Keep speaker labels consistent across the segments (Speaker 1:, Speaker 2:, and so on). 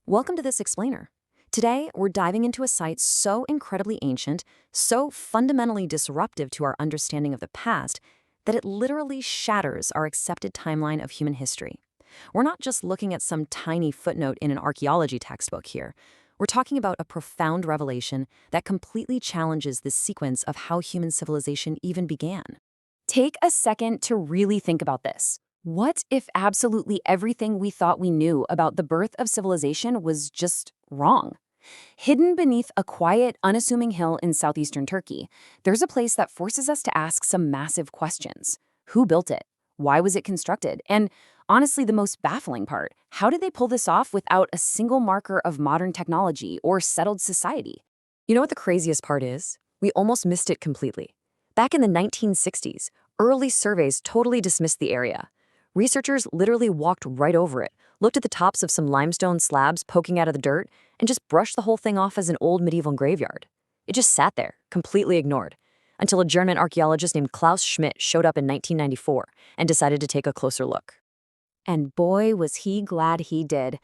Speaker 1: Welcome to this explainer. Today, we're diving into a site so incredibly ancient, so fundamentally disruptive to our understanding of the past, that it literally shatters our accepted timeline of human history. We're not just looking at some tiny footnote in an archaeology textbook here. We're talking about a profound revelation that completely challenges the sequence of how human civilization even began. Take a second to really think about this. What if absolutely everything we thought we knew about the birth of civilization was just wrong? Hidden beneath a quiet, unassuming hill in southeastern Turkey, there's a place that forces us to ask some massive questions. Who built it? Why was it constructed? And honestly, the most baffling part, how did they pull this off without a single marker of modern technology or settled society? You know what the craziest part is? We almost missed it completely. Back in the 1960s, early surveys totally dismissed the area. Researchers literally walked right over it, looked at the tops of some limestone slabs poking out of the dirt, and just brushed the whole thing off as an old medieval graveyard. It just sat there, completely ignored, until a German archaeologist named Klaus Schmidt showed up in 1994 and decided to take a closer look. And boy, was he glad he did.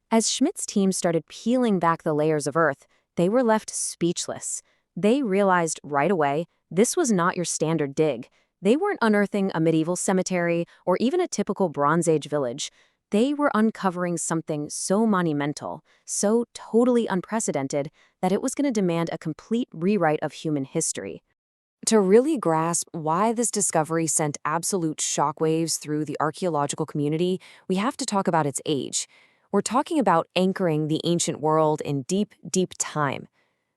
Speaker 1: As Schmidt's team started peeling back the layers of earth, they were left speechless. They realized right away this was not your standard dig. They weren't unearthing a medieval cemetery or even a typical Bronze Age village. They were uncovering something so monumental, so totally unprecedented, that it was going to demand a complete rewrite of human history. To really grasp why this discovery sent absolute shockwaves through the archaeological community, we have to talk about its age. We're talking about anchoring the ancient world in deep, deep time.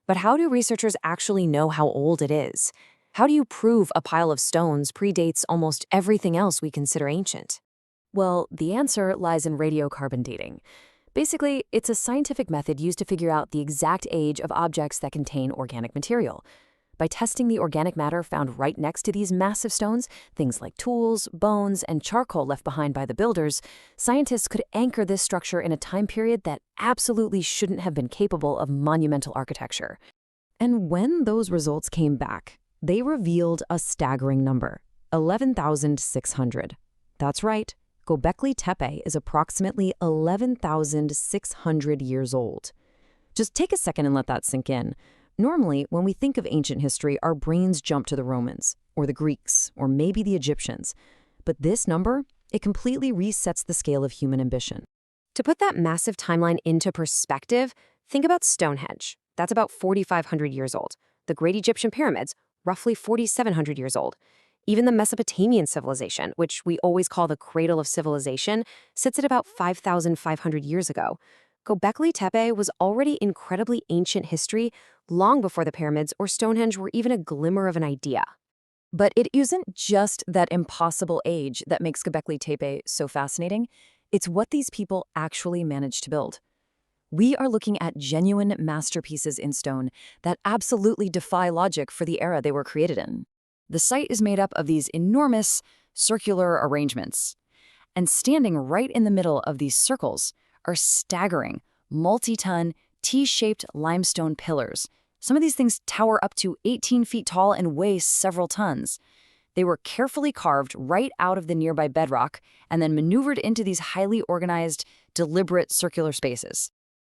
Speaker 1: But how do researchers actually know how old it is? How do you prove a pile of stones predates almost everything else we consider ancient? Well, the answer lies in radiocarbon dating. Basically, it's a scientific method used to figure out the exact age of objects that contain organic material. By testing the organic matter found right next to these massive stones, things like tools, bones, and charcoal left behind by the builders, scientists could anchor this structure in a time period that absolutely shouldn't have been capable of monumental architecture. And when those results came back, they revealed a staggering number, 11,600. That's right, Göbekli Tepe is approximately 11,600 years old. Just take a second and let that sink in. Normally, when we think of ancient history, our brains jump to the Romans, or the Greeks, or maybe the Egyptians. But this number, it completely resets the scale of human ambition. To put that massive timeline into perspective, think about Stonehenge. That's about 4,500 years old. The Great Egyptian Pyramids, roughly 4,700 years old. Even the Mesopotamian civilization, which we always call the cradle of civilization, sits at about 5,500 years ago. Göbekli Tepe was already incredibly ancient history long before the pyramids or Stonehenge were even a glimmer of an idea. But it isn't just that impossible age that makes Göbekli Tepe so fascinating. It's what these people actually managed to build. We are looking at genuine masterpieces in stone that absolutely defy logic for the era they were created in. The site is made up of these enormous circular arrangements. And standing right in the middle of these circles are staggering, multi-ton, T-shaped limestone pillars. Some of these things tower up to 18 feet tall and weigh several tons. They were carefully carved right out of the nearby bedrock and then maneuvered into these highly organized, deliberate circular spaces.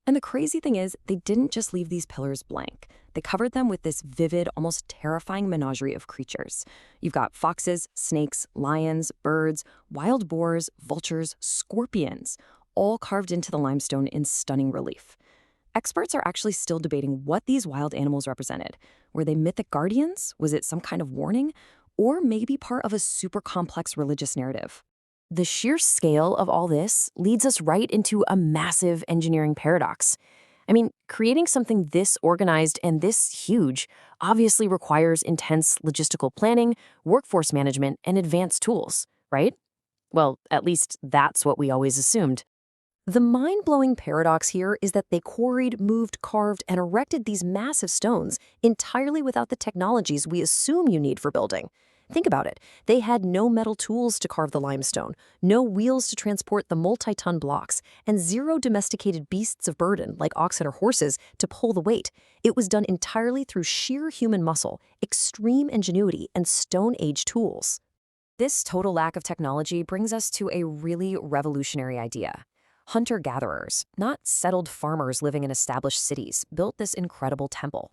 Speaker 1: And the crazy thing is, they didn't just leave these pillars blank. They covered them with this vivid, almost terrifying menagerie of creatures. You've got foxes, snakes, lions, birds, wild boars, vultures, scorpions, all carved into the limestone in stunning relief. Experts are actually still debating what these wild animals represented. Were they mythic guardians? Was it some kind of warning? Or maybe part of a super complex religious narrative? The sheer scale of all this leads us right into a massive engineering paradox. I mean, creating something this organized and this huge obviously requires intense logistical planning, workforce management, and advanced tools, right? Well, at least that's what we always assumed. The mind-blowing paradox here is that they quarried, moved, carved, and erected these massive stones entirely without the technologies we assume you need for building. Think about it. They had no metal tools to carve the limestone, no wheels to transport the multi-ton blocks, and zero domesticated beasts of burden like oxen or horses to pull the weight. It was done entirely through sheer human muscle, extreme ingenuity, and Stone Age tools. This total lack of technology brings us to a really revolutionary idea: Hunter-gatherers, not settled farmers living in established cities, built this incredible temple.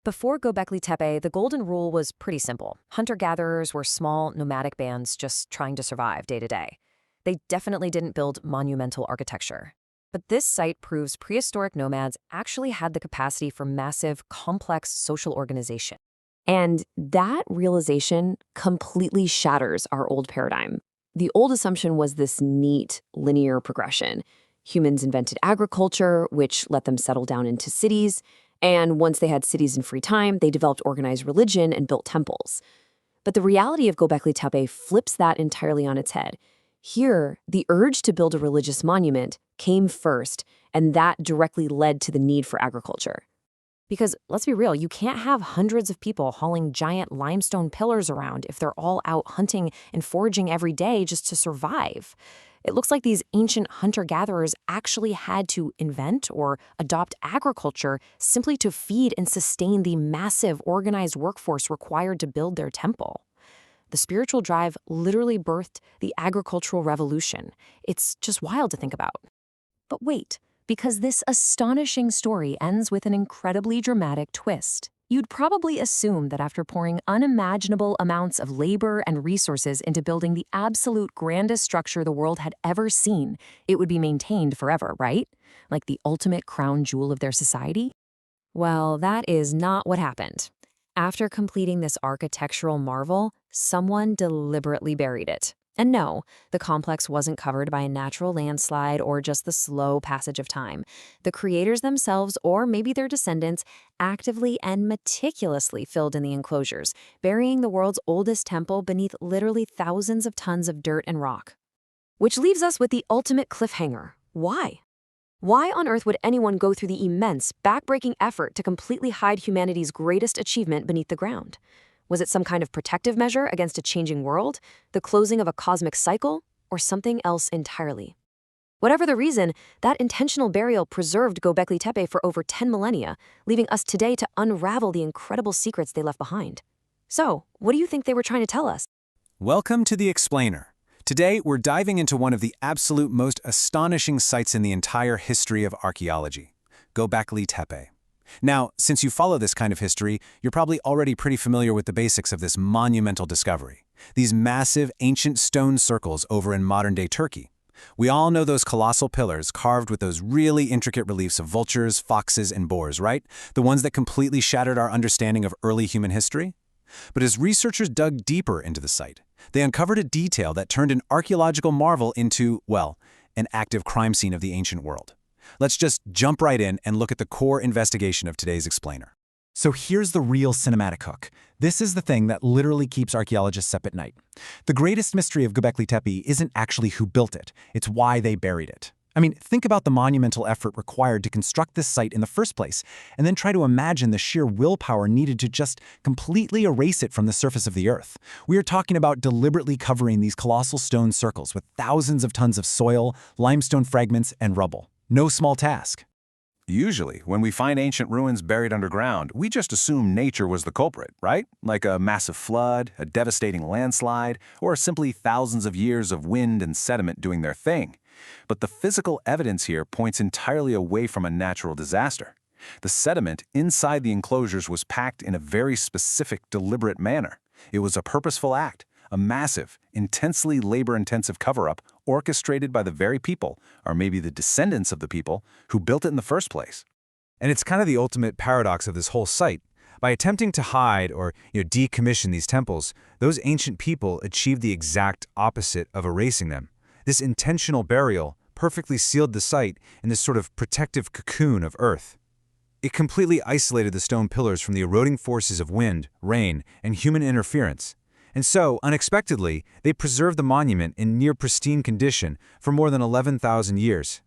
Speaker 1: Before Göbekli Tepe, the golden rule was pretty simple. Hunter-gatherers were small, nomadic bands just trying to survive day to day. They definitely didn't build monumental architecture. But this site proves prehistoric nomads actually had the capacity for massive, complex social organization. And that realization completely shatters our old paradigm. The old assumption was this neat, linear progression. Humans invented agriculture, which let them settle down into cities, and once they had cities in free time, they developed organized religion and built temples. But the reality of Göbekli Tepe flips that entirely on its head. Here, the urge to build a religious monument came first, and that directly led to the need for agriculture. Because, let's be real, you can't have hundreds of people hauling giant limestone pillars around if they're all out hunting and foraging every day just to survive. It looks like these ancient hunter-gatherers actually had to invent or adopt agriculture simply to feed and sustain the massive organized workforce required to build their temple. The spiritual drive literally birthed the agricultural revolution. It's just wild to think about. But wait, because this astonishing story ends with an incredibly dramatic twist. You'd probably assume that after pouring unimaginable amounts of labor and resources into building the absolute grandest structure the world had ever seen, it would be maintained forever, right? Like the ultimate crown jewel of their society? Well, that is not what happened. After completing this architectural marvel, someone deliberately buried it. And no, the complex wasn't covered by a natural landslide or just the slow passage of time. The creators themselves, or maybe their descendants, actively and meticulously filled in the enclosures, burying the world's oldest temple beneath literally thousands of tons of dirt and rock. Which leaves us with the ultimate cliffhanger. Why? Why on earth would anyone go through the immense, backbreaking effort to completely hide humanity's greatest achievement beneath the ground? Was it some kind of protective measure against a changing world, the closing of a cosmic cycle, or something else entirely? Whatever the reason, that intentional burial preserved Göbekli Tepe for over 10 millennia, leaving us today to unravel the incredible secrets they left behind. So, what do you think they were trying to tell us?
Speaker 2: Welcome to The Explainer. Today, we're diving into one of the absolute most astonishing sites in the entire history of archaeology, Göbekli Tepe. Now, since you follow this kind of history, you're probably already pretty familiar with the basics of this monumental discovery. These massive, ancient stone circles over in modern-day Turkey. We all know those colossal pillars carved with those really intricate reliefs of vultures, foxes, and boars, right? The ones that completely shattered our understanding of early human history? But as researchers dug deeper into the site, they uncovered a detail that turned an archaeological marvel into, well, an active crime scene of the ancient world. Let's just jump right in and look at the core investigation of today's explainer.
Speaker 3: So here's the real cinematic hook. This is the thing that literally keeps archaeologists up at night. The greatest mystery of Göbekli Tepe isn't actually who built it, it's why they buried it. I mean, think about the monumental effort required to construct this site in the first place, and then try to imagine the sheer willpower needed to just completely erase it from the surface of the earth. We are talking about deliberately covering these colossal stone circles with thousands of tons of soil, limestone fragments, and rubble. No small task.
Speaker 4: Usually, when we find ancient ruins buried underground, we just assume nature was the culprit, right? Like a massive flood, a devastating landslide, or simply thousands of years of wind and sediment doing their thing. But the physical evidence here points entirely away from a natural disaster. The sediment inside the enclosures was packed in a very specific, deliberate manner. It was a purposeful act, a massive, intensely labor-intensive cover-up orchestrated by the very people, or maybe the descendants of the people, who built it in the first place.
Speaker 2: And it's kind of the ultimate paradox of this whole site. By attempting to hide or decommission these temples, those ancient people achieved the exact opposite of erasing them. This intentional burial perfectly sealed the site in this sort of protective cocoon of earth. It completely isolated the stone pillars from the eroding forces of wind, rain, and human interference. And so, unexpectedly, they preserved the monument in near-pristine condition for more than 11,000 years.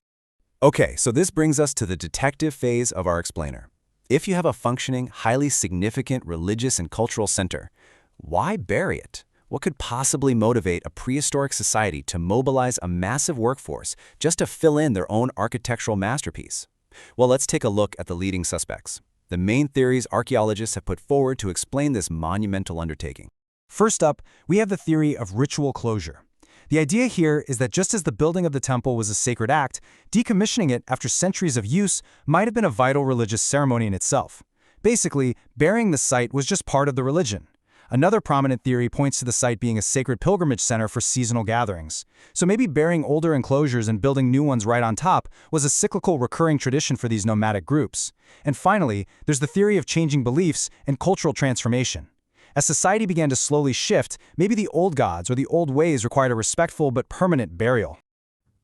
Speaker 4: Okay, so this brings us to the detective phase of our explainer. If you have a functioning, highly significant religious and cultural center, why bury it? What could possibly motivate a prehistoric society to mobilize a massive workforce just to fill in their own architectural masterpiece? Well, let's take a look at the leading suspects, the main theories archaeologists have put forward to explain this monumental undertaking.
Speaker 3: First up, we have the theory of ritual closure. The idea here is that just as the building of the temple was a sacred act, decommissioning it after centuries of use might have been a vital religious ceremony in itself. Basically, burying the site was just part of the religion. Another prominent theory points to the site being a sacred pilgrimage center for seasonal gatherings. So maybe burying older enclosures and building new ones right on top was a cyclical recurring tradition for these nomadic groups. And finally, there's the theory of changing beliefs and cultural transformation. As society began to slowly shift, maybe the old gods or the old ways required a respectful but permanent burial.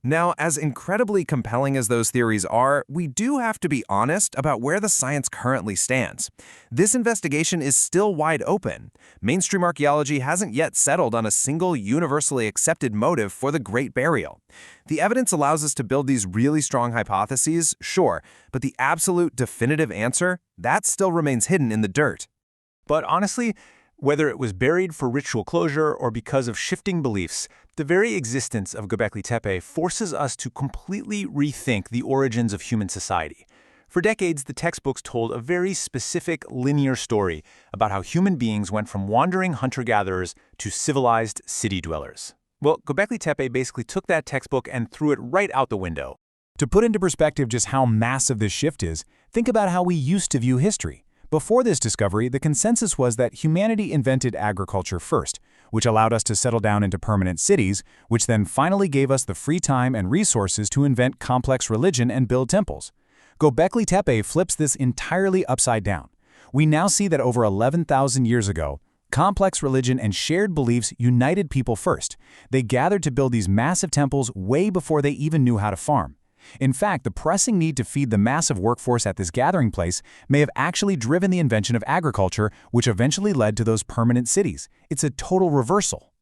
Speaker 4: Now, as incredibly compelling as those theories are, we do have to be honest about where the science currently stands. This investigation is still wide open. Mainstream archaeology hasn't yet settled on a single universally accepted motive for the Great Burial. The evidence allows us to build these really strong hypotheses, sure, but the absolute definitive answer, that still remains hidden in the dirt.
Speaker 2: But honestly, whether it was buried for ritual closure or because of shifting beliefs, the very existence of Göbekli Tepe forces us to completely rethink the origins of human society. For decades, the textbooks told a very specific, linear story about how human beings went from wandering hunter-gatherers to civilized city dwellers. Well, Göbekli Tepe basically took that textbook and threw it right out the window.
Speaker 3: To put into perspective just how massive this shift is, think about how we used to view history. Before this discovery, the consensus was that humanity invented agriculture first, which allowed us to settle down into permanent cities, which then finally gave us the free time and resources to invent complex religion and build temples. Göbekli Tepe flips this entirely upside down. We now see that over 11,000 years ago, complex religion and shared beliefs united people first. They gathered to build these massive temples way before they even knew how to farm. In fact, the pressing need to feed the massive workforce at this gathering place may have actually driven the invention of agriculture, which eventually led to those permanent cities. It's a total reversal.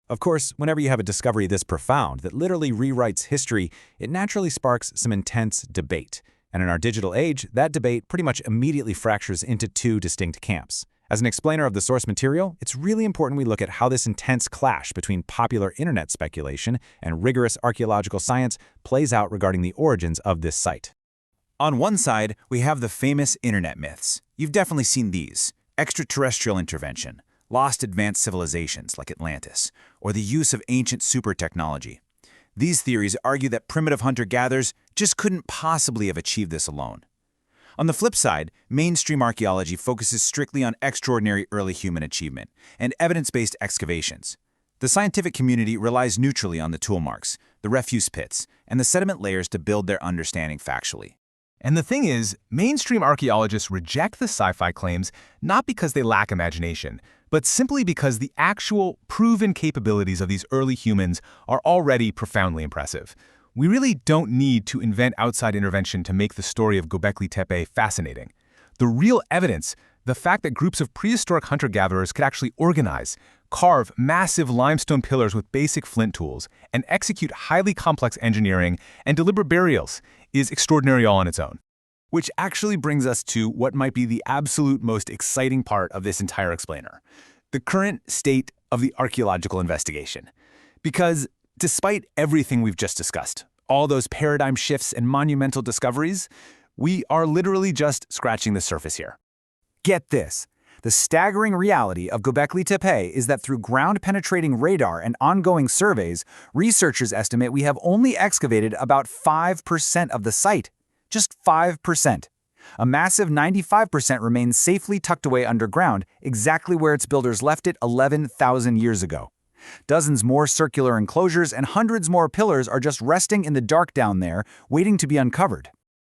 Speaker 2: Of course, whenever you have a discovery this profound that literally rewrites history, it naturally sparks some intense debate. And in our digital age, that debate pretty much immediately fractures into two distinct camps. As an explainer of the source material, it's really important we look at how this intense clash between popular internet speculation and rigorous archaeological science plays out regarding the origins of this site. On one side, we have the famous internet myths. You've definitely seen these: extraterrestrial intervention, lost advanced civilizations like Atlantis, or the use of ancient super technology. These theories argue that primitive hunter-gatherers just couldn't possibly have achieved this alone. On the flip side, mainstream archaeology focuses strictly on extraordinary early human achievement and evidence-based excavations. The scientific community relies neutrally on the tool marks, the refuse pits, and the sediment layers to build their understanding factually.
Speaker 5: And the thing is, mainstream archaeologists reject the sci-fi claims not because they lack imagination, but simply because the actual, proven capabilities of these early humans are already profoundly impressive. We really don't need to invent outside intervention to make the story of Göbekli Tepe fascinating. The real evidence, the fact that groups of prehistoric hunter-gatherers could actually organize, carve massive limestone pillars with basic flint tools, and execute highly complex engineering and deliberate burials, is extraordinary all on its own.
Speaker 2: Which actually brings us to what might be the absolute most exciting part of this entire explainer: the current state of the archaeological investigation. Because despite everything we've just discussed, all those paradigm shifts and monumental discoveries, we are literally just scratching the surface here. Get this. The staggering reality of Göbekli Tepe is that through ground-penetrating radar and ongoing surveys, researchers estimate we have only excavated about 5% of the site. Just 5%. A massive 95% remains safely tucked away underground, exactly where its builders left it 11,000 years ago. Dozens more circular enclosures and hundreds more pillars are just resting in the dark down there, waiting to be uncovered.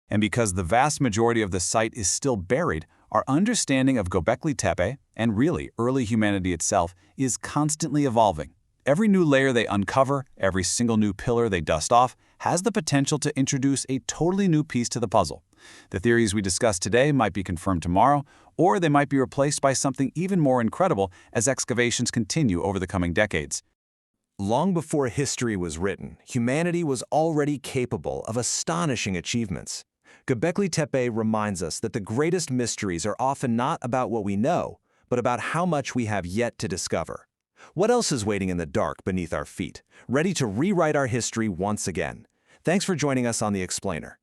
Speaker 2: And because the vast majority of the site is still buried, our understanding of Göbekli Tepe, and really early humanity itself, is constantly evolving. Every new layer they uncover, every single new pillar they dust off, has the potential to introduce a totally new piece to the puzzle. The theories we discussed today might be confirmed tomorrow, or they might be replaced by something even more incredible as excavations continue over the coming decades.
Speaker 4: Long before history was written, humanity was already capable of astonishing achievements. Göbekli Tepe reminds us that the greatest mysteries are often not about what we know, but about how much we have yet to discover. What else is waiting in the dark beneath our feet, ready to rewrite our history once again? Thanks for joining us on The Explainer.